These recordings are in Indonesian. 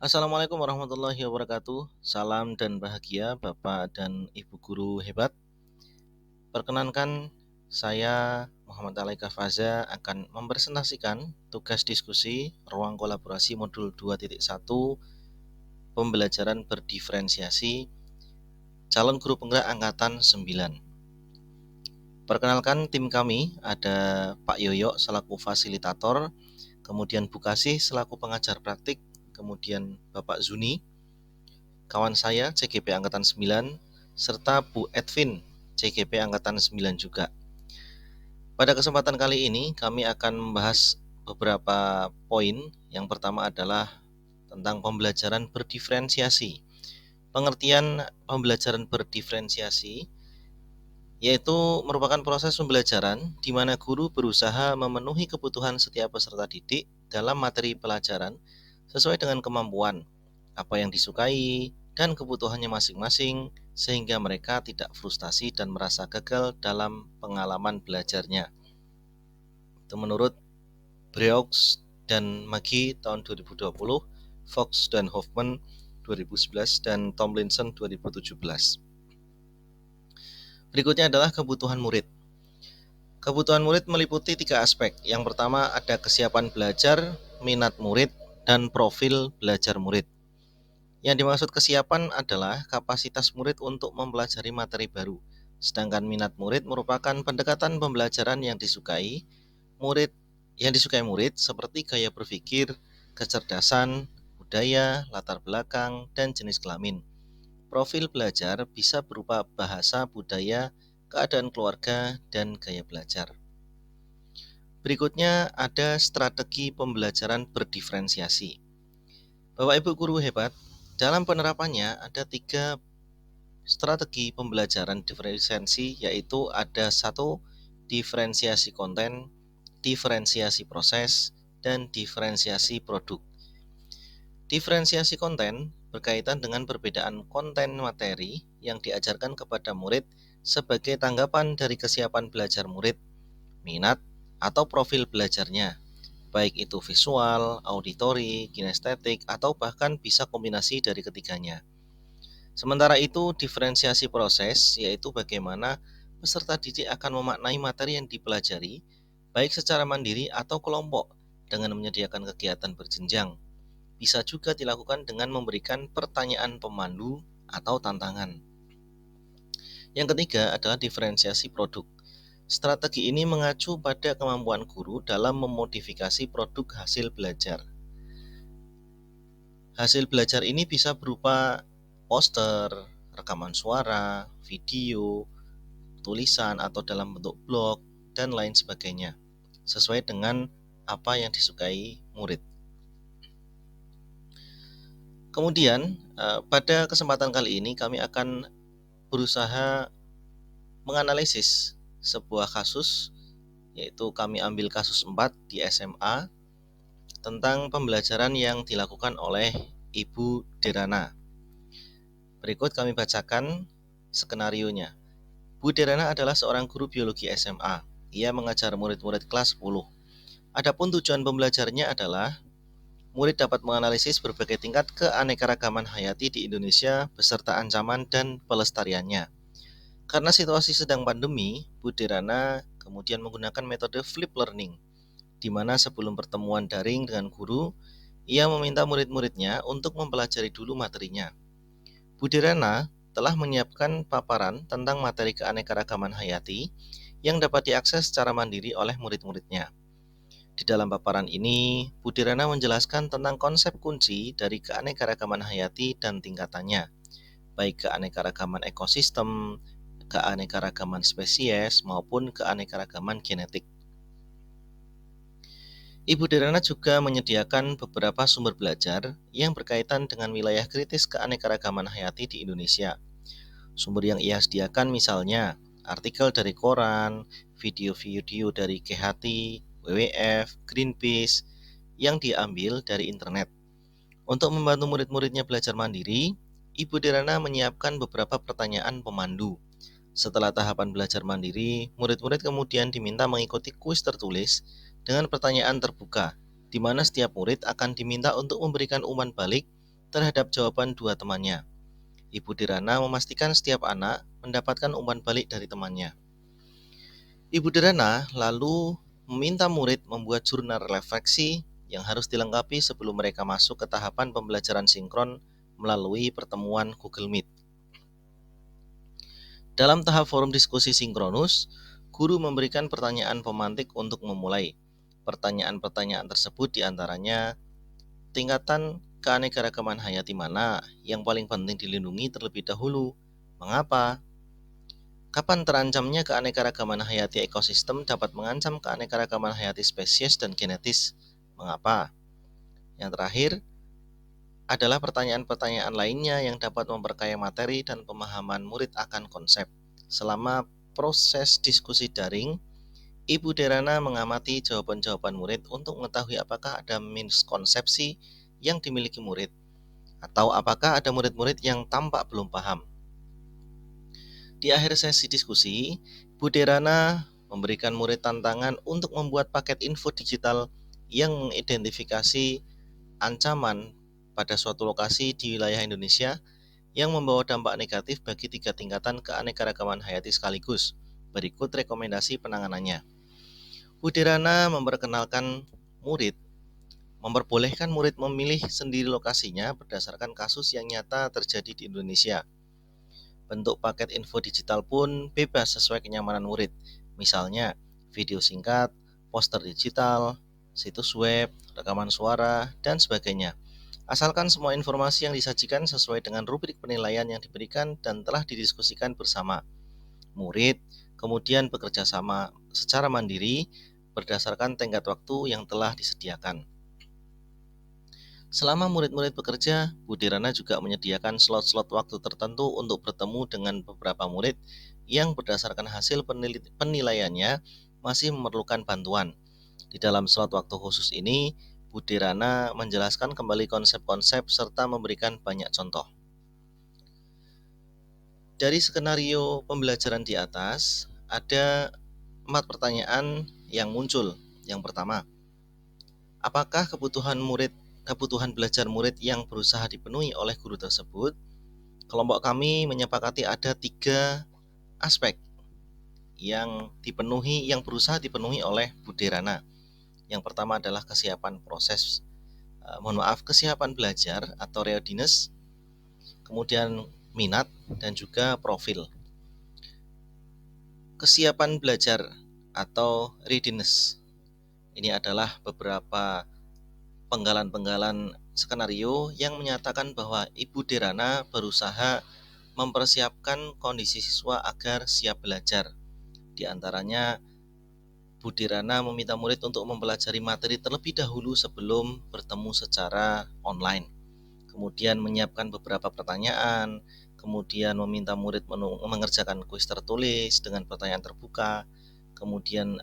Assalamualaikum warahmatullahi wabarakatuh. Salam dan bahagia Bapak dan Ibu guru hebat. Perkenankan, saya Muhammad Alaika Faza akan mempresentasikan tugas diskusi ruang kolaborasi modul 2.1 pembelajaran berdiferensiasi calon guru penggerak angkatan 9. Perkenalkan, tim kami ada Pak Yoyo selaku fasilitator, kemudian Bu Kasih selaku pengajar praktik, kemudian Bapak Zuni, kawan saya CGP Angkatan 9, serta Bu Edvin CGP Angkatan 9 juga. Pada kesempatan kali ini kami akan membahas beberapa poin. Yang pertama adalah tentang pembelajaran berdiferensiasi. Pengertian pembelajaran berdiferensiasi yaitu merupakan proses pembelajaran di mana guru berusaha memenuhi kebutuhan setiap peserta didik dalam materi pelajaran sesuai dengan kemampuan, apa yang disukai, dan kebutuhannya masing-masing sehingga mereka tidak frustasi dan merasa gagal dalam pengalaman belajarnya. Itu menurut Breux dan Magee tahun 2020, Fox dan Hoffman 2011, dan Tomlinson 2017. Berikutnya adalah kebutuhan murid. Kebutuhan murid meliputi 3 aspek. Yang pertama ada kesiapan belajar, minat murid, dan profil belajar murid. Yang dimaksud kesiapan adalah kapasitas murid untuk mempelajari materi baru. Sedangkan minat murid merupakan pendekatan pembelajaran yang disukai murid seperti gaya berpikir, kecerdasan, budaya, latar belakang, dan jenis kelamin. Profil belajar bisa berupa bahasa, budaya, keadaan keluarga, dan gaya belajar. Berikutnya ada strategi pembelajaran berdiferensiasi. Bapak Ibu guru hebat, dalam penerapannya ada 3 strategi pembelajaran diferensiasi, yaitu ada 1. Diferensiasi konten, diferensiasi proses, dan diferensiasi produk. Diferensiasi konten berkaitan dengan perbedaan konten materi yang diajarkan kepada murid sebagai tanggapan dari kesiapan belajar murid, minat, atau profil belajarnya, baik itu visual, auditori, kinestetik, atau bahkan bisa kombinasi dari ketiganya. Sementara itu, diferensiasi proses yaitu bagaimana peserta didik akan memaknai materi yang dipelajari, baik secara mandiri atau kelompok, dengan menyediakan kegiatan berjenjang. Bisa juga dilakukan dengan memberikan pertanyaan pemandu atau tantangan. Yang ketiga adalah diferensiasi produk. Strategi ini mengacu pada kemampuan guru dalam memodifikasi produk hasil belajar. Hasil belajar ini bisa berupa poster, rekaman suara, video, tulisan atau dalam bentuk blog, dan lain sebagainya, sesuai dengan apa yang disukai murid. Kemudian pada kesempatan kali ini kami akan berusaha menganalisis sebuah kasus, yaitu kami ambil kasus 4 di SMA tentang pembelajaran yang dilakukan oleh Ibu Derana. Berikut kami bacakan skenarionya. Bu Derana adalah seorang guru biologi SMA. Ia mengajar murid-murid kelas 10. Adapun tujuan pembelajarnya adalah murid dapat menganalisis berbagai tingkat keanekaragaman hayati di Indonesia beserta ancaman dan pelestariannya. Karena situasi sedang pandemi, Bu Derana kemudian menggunakan metode flip learning, di mana sebelum pertemuan daring dengan guru, ia meminta murid-muridnya untuk mempelajari dulu materinya. Bu Derana telah menyiapkan paparan tentang materi keanekaragaman hayati yang dapat diakses secara mandiri oleh murid-muridnya. Di dalam paparan ini, Bu Derana menjelaskan tentang konsep kunci dari keanekaragaman hayati dan tingkatannya, baik keanekaragaman ekosistem, keanekaragaman spesies, maupun keanekaragaman genetik. Ibu Derana juga menyediakan beberapa sumber belajar yang berkaitan dengan wilayah kritis keanekaragaman hayati di Indonesia. Sumber yang ia sediakan misalnya artikel dari koran, video-video dari KHT, WWF, Greenpeace, yang diambil dari internet. Untuk membantu murid-muridnya belajar mandiri, Ibu Derana menyiapkan beberapa pertanyaan pemandu. Setelah tahapan belajar mandiri, murid-murid kemudian diminta mengikuti kuis tertulis dengan pertanyaan terbuka, di mana setiap murid akan diminta untuk memberikan umpan balik terhadap jawaban dua temannya. Ibu Dirana memastikan setiap anak mendapatkan umpan balik dari temannya. Ibu Dirana lalu meminta murid membuat jurnal refleksi yang harus dilengkapi sebelum mereka masuk ke tahapan pembelajaran sinkron melalui pertemuan Google Meet. Dalam tahap forum diskusi sinkronus, guru memberikan pertanyaan pemantik untuk memulai. Pertanyaan-pertanyaan tersebut diantaranya, tingkatan keanekaragaman hayati mana yang paling penting dilindungi terlebih dahulu? Mengapa? Kapan terancamnya keanekaragaman hayati ekosistem dapat mengancam keanekaragaman hayati spesies dan genetis? Mengapa? Yang terakhir adalah pertanyaan-pertanyaan lainnya yang dapat memperkaya materi dan pemahaman murid akan konsep. Selama proses diskusi daring, Ibu Dirana mengamati jawaban-jawaban murid untuk mengetahui apakah ada miskonsepsi yang dimiliki murid, atau apakah ada murid-murid yang tampak belum paham. Di akhir sesi diskusi, Bu Dirana memberikan murid tantangan untuk membuat paket info digital yang mengidentifikasi ancaman pada suatu lokasi di wilayah Indonesia yang membawa dampak negatif bagi 3 tingkatan keanekaragaman hayati sekaligus. Berikut rekomendasi penanganannya. Bu Dirana memperbolehkan murid memilih sendiri lokasinya berdasarkan kasus yang nyata terjadi di Indonesia. Bentuk paket info digital pun bebas sesuai kenyamanan murid, misalnya video singkat, poster digital, situs web, rekaman suara, dan sebagainya. Asalkan semua informasi yang disajikan sesuai dengan rubrik penilaian yang diberikan dan telah didiskusikan bersama. Murid kemudian bekerja sama secara mandiri berdasarkan tenggat waktu yang telah disediakan. Selama murid-murid bekerja, Bu Dirana juga menyediakan slot-slot waktu tertentu untuk bertemu dengan beberapa murid yang berdasarkan hasil penilaiannya masih memerlukan bantuan. Di dalam slot waktu khusus ini, Bu Dirana menjelaskan kembali konsep-konsep serta memberikan banyak contoh. Dari skenario pembelajaran di atas, ada 4 pertanyaan yang muncul. Yang pertama, apakah kebutuhan belajar murid yang berusaha dipenuhi oleh guru tersebut? Kelompok kami menyepakati ada 3 aspek yang berusaha dipenuhi oleh Bu Dirana. Yang pertama adalah kesiapan kesiapan belajar atau readiness, kemudian minat dan juga profil. Kesiapan belajar atau readiness ini adalah beberapa penggalan-penggalan skenario yang menyatakan bahwa Ibu Dirana berusaha mempersiapkan kondisi siswa agar siap belajar. Di antaranya, Bu Dirana meminta murid untuk mempelajari materi terlebih dahulu sebelum bertemu secara online. Kemudian menyiapkan beberapa pertanyaan, kemudian meminta murid mengerjakan kuis tertulis dengan pertanyaan terbuka, kemudian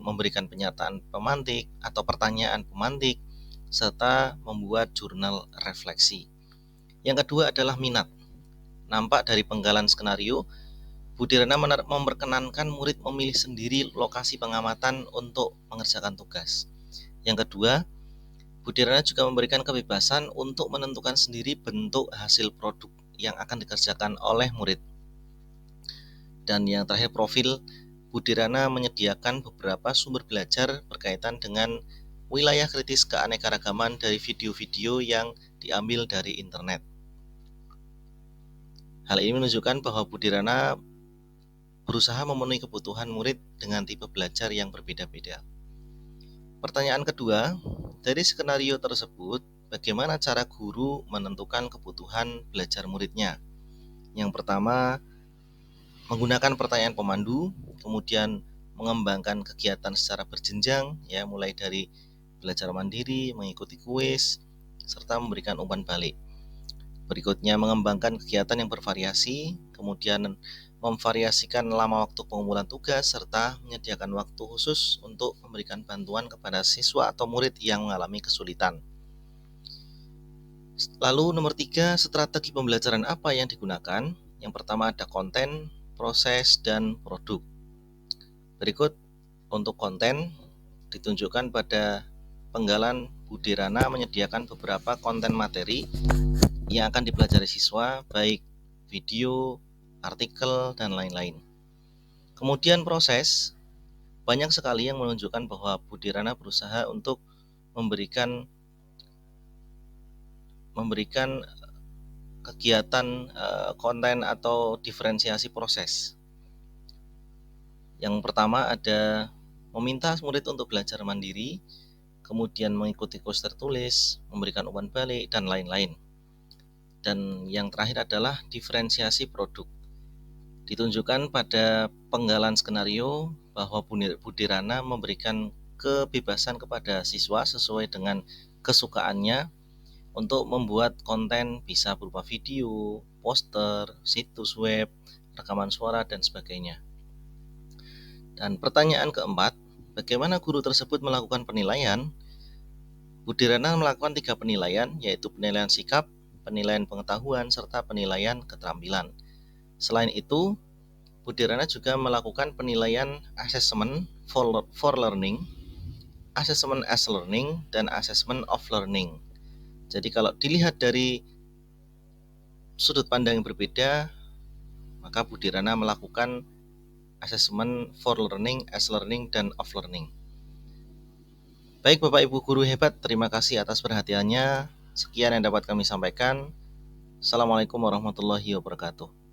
memberikan pernyataan pemantik atau pertanyaan pemantik, serta membuat jurnal refleksi. Yang kedua adalah minat. Nampak dari penggalan skenario, Bu Dirana memperkenankan murid memilih sendiri lokasi pengamatan untuk mengerjakan tugas. Yang kedua, Bu Dirana juga memberikan kebebasan untuk menentukan sendiri bentuk hasil produk yang akan dikerjakan oleh murid. Dan yang terakhir, profil. Bu Dirana menyediakan beberapa sumber belajar berkaitan dengan wilayah kritis keanekaragaman dari video-video yang diambil dari internet. Hal ini menunjukkan bahwa Bu Dirana berusaha memenuhi kebutuhan murid dengan tipe belajar yang berbeda-beda. Pertanyaan kedua, dari skenario tersebut, bagaimana cara guru menentukan kebutuhan belajar muridnya? Yang pertama, menggunakan pertanyaan pemandu, kemudian mengembangkan kegiatan secara berjenjang, ya, mulai dari belajar mandiri, mengikuti kuis, serta memberikan umpan balik. Berikutnya, mengembangkan kegiatan yang bervariasi, kemudian memvariasikan lama waktu pengumpulan tugas, serta menyediakan waktu khusus untuk memberikan bantuan kepada siswa atau murid yang mengalami kesulitan. Lalu nomor 3, strategi pembelajaran apa yang digunakan? Yang pertama ada konten, proses, dan produk. Berikut untuk konten ditunjukkan pada penggalan Bu Budirana menyediakan beberapa konten materi yang akan dipelajari siswa, baik video, artikel, dan lain-lain. Kemudian proses, banyak sekali yang menunjukkan bahwa Budirana berusaha untuk memberikan kegiatan konten atau diferensiasi proses. Yang pertama ada meminta murid untuk belajar mandiri, kemudian mengikuti kurs tertulis, memberikan umpan balik, dan lain-lain. Dan yang terakhir adalah diferensiasi produk. Ditunjukkan pada penggalan skenario bahwa Budirana memberikan kebebasan kepada siswa sesuai dengan kesukaannya untuk membuat konten, bisa berupa video, poster, situs web, rekaman suara, dan sebagainya. Dan pertanyaan keempat, bagaimana guru tersebut melakukan penilaian? Budirana melakukan 3 penilaian, yaitu penilaian sikap, penilaian pengetahuan, serta penilaian keterampilan. Selain itu, Budirana juga melakukan penilaian assessment for learning, assessment as learning, dan assessment of learning. Jadi kalau dilihat dari sudut pandang yang berbeda, maka Budirana melakukan assessment for learning, as learning, dan of learning. Baik Bapak Ibu guru hebat, terima kasih atas perhatiannya. Sekian yang dapat kami sampaikan. Assalamualaikum warahmatullahi wabarakatuh.